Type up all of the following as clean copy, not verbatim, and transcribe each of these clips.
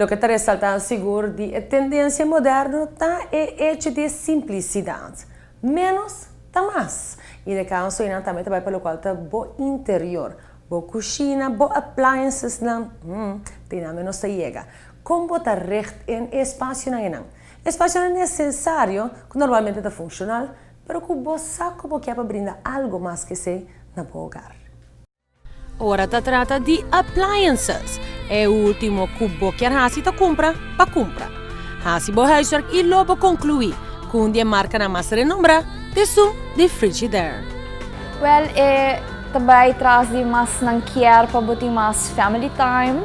Lo que está ressaltando seguro de a tendência moderna tá é hecho de simplicidade. Menos tá mais. E de caso ainda também vai para o qual tá bo interior, bo cozinha, bo appliances não, tem a menos chega. Como botar recht em espaço não. Espaço não é necessário, que normalmente é funcional, pero que bo saco bo que para brindar algo mais que sei na bo hogar. Ora ta trata de appliances. É o último cubo que a Hasi ta compra pa compra. Hasi bo huiswerk e lobo conclui com die marca na mais renombrada de su de Frigidaire. Well, também traz de mais não quer para botar mais family time.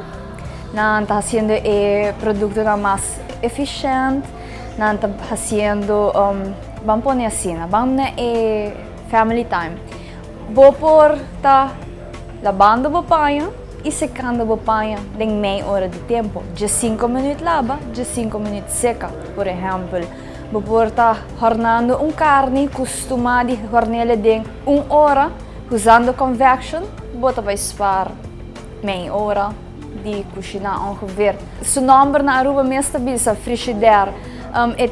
Não está fazendo produto mais eficiente. Não está fazendo vamos pôr assim, vamos family time. Vou pôr tá lavando o banho e secando o banho em meia hora de tempo. De 5 minutos lava, de 5 minutos seca, por exemplo. Vou pôr tá hornando carne, costuma de hornear em 1 hora, usando convection, bota para spar meia hora de cozinhar ongeveer. Su nome na Aruba mesmo bisa Frigidaire.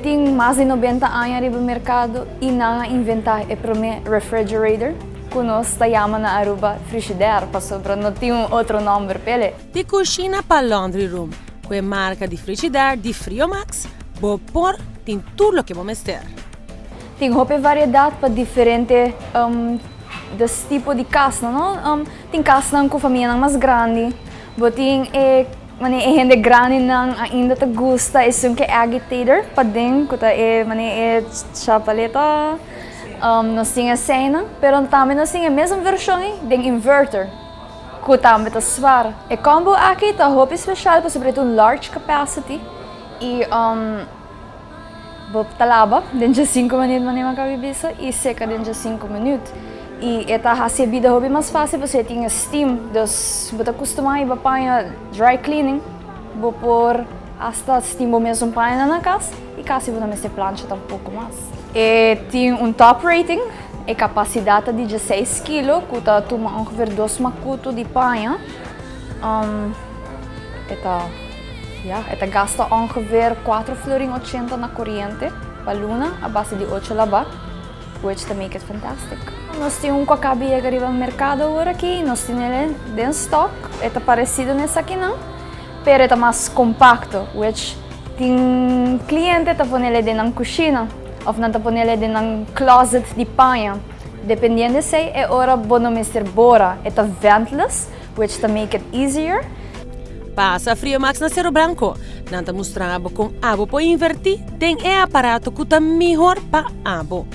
Tem mais de 90 anos no mercado e não inventar o primeiro refrigerator. Nós chamamos na Aruba Frigidaire, para não ter outro nome para ele. De cozinha para laundry room, com a marca de Frigidaire de Friomax, vou pôr tem tudo o que vamos ter. Tem uma variedade para diferentes tipos de casa, não? Tem casa com família mais grande, tem gente grande não ainda te gosta, é um que agitator para dentro, é chapaleta. Nós temos a cena, mas também nós temos a mesma versão de inverter, que também está suave. E combo aqui está muito especial, para sobretudo large capacity. E vou lava dentro de 5 minutos, mas não e seca dentro de 5 minutos. E esta recebida é mais fácil, você tem steam, então você costuma ir para dry cleaning, vou pôr hasta steam mesmo para na casa e caso você plancha um pouco mais. Tem top rating, capacidade de 16 kg, que toma ongeveer 2 macutos de panha. Esta gasta ongeveer 4 florin 80 na corrente, para luna, a base de 8 lava, which to make it fantastic. Nós temos um que arriba no mercado agora aqui, nós temos ele em stock, é parecido nesse aqui não, mas é mais compacto, which tem cliente que põe ele na cozinha. Of não põe ele num closet de panha. Dependendo se é hora bono mister bora, é ventless, which to make it easier. Passa Friomax na Cerro Branco. Não te mostramos com abo para invertir, tem aparato que está melhor para abo.